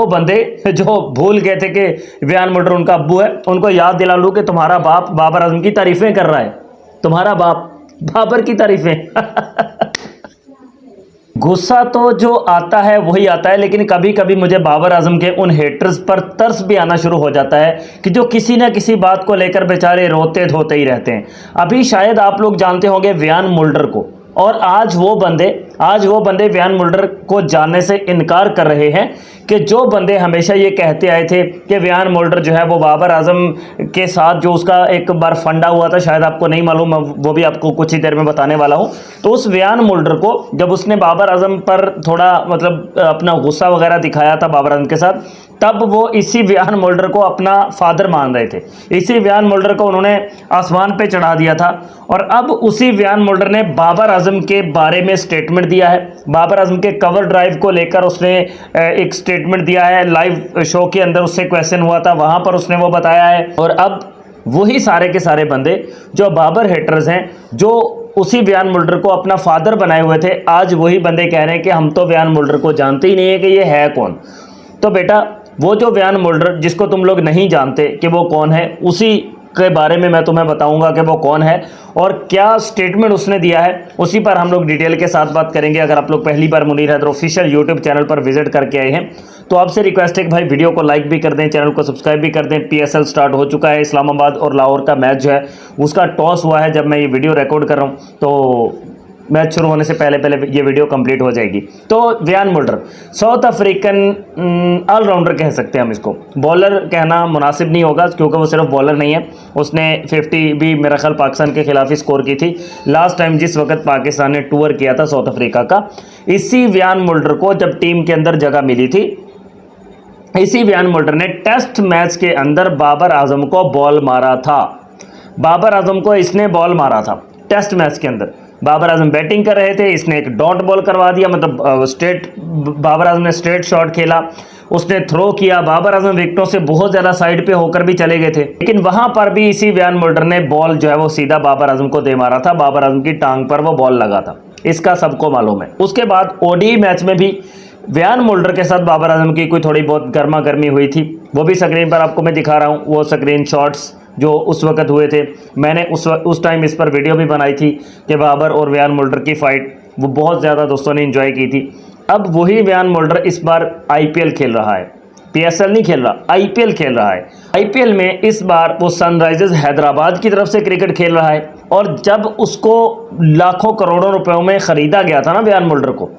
वो बंदे जो भूल गए थे कि वियान मुल्डर उनका अब्बू है, उनको याद दिला लूँ कि तुम्हारा बाप बाबर आजम की तारीफें कर रहा है, तुम्हारा बाप बाबर की तारीफें। गुस्सा तो जो आता है वही आता है, लेकिन कभी कभी मुझे बाबर आजम के उन हेटर्स पर तरस भी आना शुरू हो जाता है कि जो किसी न किसी बात को लेकर बेचारे रोते धोते ही रहते हैं। अभी शायद आप लोग जानते होंगे वियान मुल्डर को, और आज वो बंदे वियान मुल्डर को जानने से इनकार कर रहे हैं कि जो बंदे हमेशा ये कहते आए थे कि वियान मुल्डर जो है वो बाबर आजम के साथ जो उसका एक बार फंडा हुआ था, शायद आपको नहीं मालूम, वो भी आपको कुछ ही देर में बताने वाला हूँ। तो उस वियान मुल्डर को जब उसने बाबर आजम पर थोड़ा मतलब अपना गुस्सा वगैरह दिखाया था बाबर आजम के साथ, तब वो इसी वियान मुल्डर को अपना फादर मान रहे थे। इसी वियान मुल्डर को उन्होंने आसमान पे चढ़ा दिया था, और अब उसी वियान मुल्डर ने बाबर आजम के बारे में स्टेटमेंट दिया है। बाबर आजम के कवर ड्राइव को लेकर उसने एक स्टेटमेंट दिया है। लाइव शो के अंदर उससे क्वेश्चन हुआ था, वहाँ पर उसने वो बताया है। और अब वही सारे के सारे बंदे जो बाबर हेटर्स हैं, जो उसी वियान मुल्डर को अपना फादर बनाए हुए थे, आज वही बंदे कह रहे हैं कि हम तो वियान मुल्डर को जानते ही नहीं है कि ये है कौन। तो बेटा, वो जो वियान मुल्डर जिसको तुम लोग नहीं जानते कि वो कौन है, उसी के बारे में मैं तुम्हें बताऊंगा कि वो कौन है और क्या स्टेटमेंट उसने दिया है। उसी पर हम लोग डिटेल के साथ बात करेंगे। अगर आप लोग पहली बार Munir Haider official YouTube channel पर विजिट करके आए हैं तो आपसे रिक्वेस्ट है कि भाई वीडियो को लाइक भी कर दें, चैनल को सब्सक्राइब भी कर दें। PSL स्टार्ट हो चुका है। इस्लामाबाद और लाहौर का मैच जो है उसका टॉस हुआ है जब मैं ये वीडियो रिकॉर्ड कर रहा हूँ, तो मैच शुरू होने से पहले ये वीडियो कंप्लीट हो जाएगी। तो Wiaan Mulder South African allrounder कह सकते हैं हम इसको, बॉलर कहना मुनासिब नहीं होगा क्योंकि वो सिर्फ बॉलर नहीं है। उसने 50 भी मेरा ख्याल पाकिस्तान के खिलाफ ही स्कोर की थी लास्ट टाइम जिस वक्त पाकिस्तान ने टूर किया था साउथ अफ्रीका का। इसी वियान मुल्डर को जब टीम के अंदर जगह मिली थी, इसी वियान मुल्डर ने टेस्ट मैच के अंदर बाबर आजम को बॉल मारा था। बाबर आजम को इसने बॉल मारा था टेस्ट मैच के अंदर। बाबर आजम बैटिंग कर रहे थे, इसने एक डॉट बॉल करवा दिया, मतलब स्ट्रेट, बाबर आजम ने स्ट्रेट शॉट खेला, उसने थ्रो किया। बाबर आजम विकेटों से बहुत ज़्यादा साइड पे होकर भी चले गए थे, लेकिन वहां पर भी इसी वियान मुल्डर ने बॉल जो है वो सीधा बाबर आजम को दे मारा था। बाबर आजम की टांग पर वो बॉल लगा था, इसका सबको मालूम है। उसके बाद ODI मैच में भी वियान मुल्डर के साथ बाबर आजम की कोई थोड़ी बहुत गर्मा गर्मी हुई थी, वो भी स्क्रीन पर आपको मैं दिखा रहा हूँ। वो स्क्रीन शॉट्स जो उस वक्त हुए थे, मैंने उस टाइम इस पर वीडियो भी बनाई थी कि बाबर और वियान मुल्डर की फ़ाइट, वो बहुत ज़्यादा दोस्तों ने एंजॉय की थी। अब वही वियान मुल्डर इस बार IPL खेल रहा है, PSL नहीं खेल रहा, IPL खेल रहा है। IPL में इस बार वो सनराइजर्स हैदराबाद की तरफ से क्रिकेट खेल रहा है। और जब उसको लाखों करोड़ों रुपयों में ख़रीदा गया था ना वियान मुल्डर को,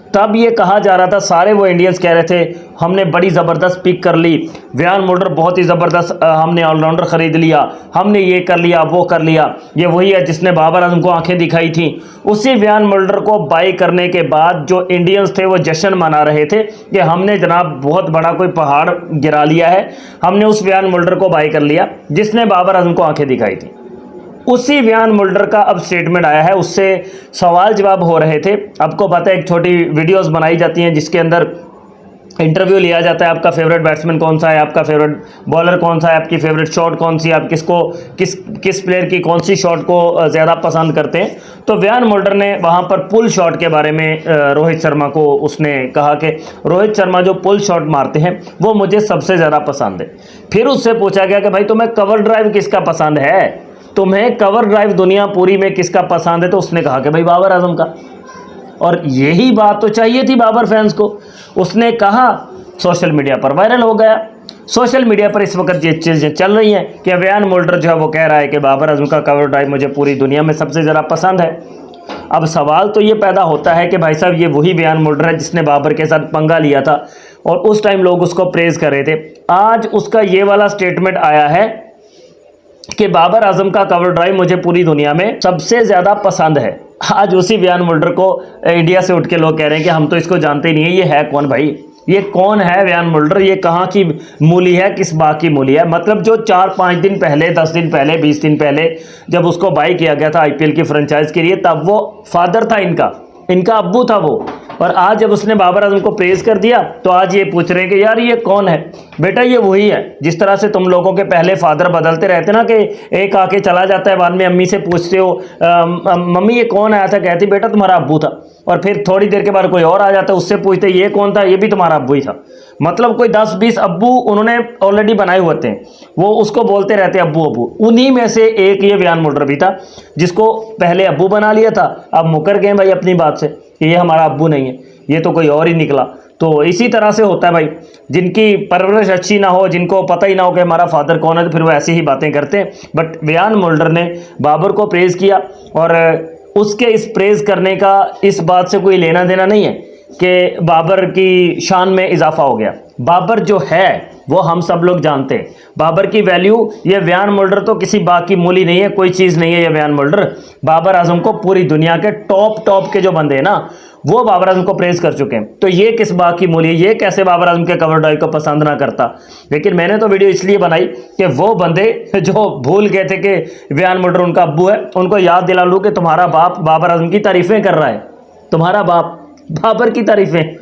तब ये कहा जा रहा था, सारे वो इंडियंस कह रहे थे हमने बड़ी ज़बरदस्त पिक कर ली, वियान मुल्डर बहुत ही ज़बरदस्त, हमने ऑलराउंडर ख़रीद लिया, हमने ये कर लिया वो कर लिया। ये वही है जिसने बाबर आजम को आंखें दिखाई थी। उसी वियान मुल्डर को बाई करने के बाद जो इंडियंस थे वो जश्न मना रहे थे कि हमने जनाब बहुत बड़ा कोई पहाड़ गिरा लिया है, हमने उस वियान मुल्डर को बाई कर लिया जिसने बाबर आजम को आंखें दिखाई थी। उसी वियान मुल्डर का अब स्टेटमेंट आया है, उससे सवाल जवाब हो रहे थे। आपको पता है एक छोटी वीडियोस बनाई जाती हैं जिसके अंदर इंटरव्यू लिया जाता है, आपका फेवरेट बैट्समैन कौन सा है, आपका फेवरेट बॉलर कौन सा है, आपकी फेवरेट शॉट कौन सी, आप किस प्लेयर की कौन सी शॉट को ज़्यादा पसंद करते हैं। तो वियान मुल्डर ने वहाँ पर पुल शॉट के बारे में रोहित शर्मा को उसने कहा कि रोहित शर्मा जो पुल शॉट मारते हैं वो मुझे सबसे ज़्यादा पसंद है। फिर उससे पूछा गया कि भाई तुम्हें कवर ड्राइव किसका पसंद है, तुम्हें कवर ड्राइव दुनिया पूरी में किसका पसंद है, तो उसने कहा कि भाई बाबर आजम का। और यही बात तो चाहिए थी बाबर फैंस को। उसने कहा, सोशल मीडिया पर वायरल हो गया। सोशल मीडिया पर इस वक्त ये चीज़ें चल रही हैं कि वियान मुल्डर जो है वो कह रहा है कि बाबर आजम का कवर ड्राइव मुझे पूरी दुनिया में सबसे ज़्यादा पसंद है। अब सवाल तो ये पैदा होता है कि भाई साहब ये वही वियान मुल्डर है जिसने बाबर के साथ पंगा लिया था और उस टाइम लोग उसको प्रेज़ कर रहे थे। आज उसका ये वाला स्टेटमेंट आया है कि बाबर आजम का कवर ड्राइव मुझे पूरी दुनिया में सबसे ज़्यादा पसंद है। आज उसी वियान मुल्डर को इंडिया से उठ के लोग कह रहे हैं कि हम तो इसको जानते ही नहीं है, ये है कौन भाई, ये कौन है वियान मुल्डर, ये कहाँ की मूली है, किस बाग की मूली है। मतलब जो 4-5 दिन पहले, 10 दिन पहले, 20 दिन पहले जब उसको बाई किया गया था IPL की फ्रेंचाइज के लिए, तब वो फादर था इनका अब्बू था वो। और आज जब उसने बाबर आजम को प्रेज कर दिया तो आज ये पूछ रहे हैं कि यार ये कौन है। बेटा ये वही है जिस तरह से तुम लोगों के पहले फादर बदलते रहते ना, कि एक आके चला जाता है, बाद में अम्मी से पूछते हो मम्मी ये कौन आया था, कहती बेटा तुम्हारा अब्बू था, और फिर थोड़ी देर के बाद कोई और आ जाता है, उससे पूछते ये कौन था, ये भी तुम्हारा अब्बू ही था। मतलब कोई 10-20 अब्बू उन्होंने ऑलरेडी बनाए हुए थे, वो उसको बोलते रहते अब्बू अब्बू। उन्हीं में से एक ये बयान मुल्डर भी था जिसको पहले अब्बू बना लिया था, अब मुकर गए भाई अपनी बात से कि ये हमारा अब्बू नहीं है, ये तो कोई और ही निकला। तो इसी तरह से होता है भाई, जिनकी परवरिश अच्छी ना हो, जिनको पता ही ना हो कि हमारा फादर कौन है, तो फिर वो ऐसी ही बातें करते हैं। बट बयान मुल्डर ने बाबर को प्रेज़ किया और उसके इस प्रेज़ करने का इस बात से कोई लेना देना नहीं है कि बाबर की शान में इजाफा हो गया। बाबर जो है वो हम सब लोग जानते हैं, बाबर की वैल्यू, ये बयान मुल्डर तो किसी बाकी मूली नहीं है, कोई चीज़ नहीं है ये बयान मुल्डर। बाबर आजम को पूरी दुनिया के टॉप के जो बंदे हैं ना, वो बाबर आजम को प्रेज़ कर चुके हैं। तो ये किस बात की मूली है, ये कैसे बाबर आजम के कवर ड्राइव को पसंद ना करता। लेकिन मैंने तो वीडियो इसलिए बनाई कि वो बंदे जो भूल गए थे कि बयान मुल्डर उनका अब्बू है, उनको याद दिला लूँ कि तुम्हारा बाप बाबर आजम की तारीफ़ें कर रहा है, तुम्हारा बाप बाबर की तारीफ़ें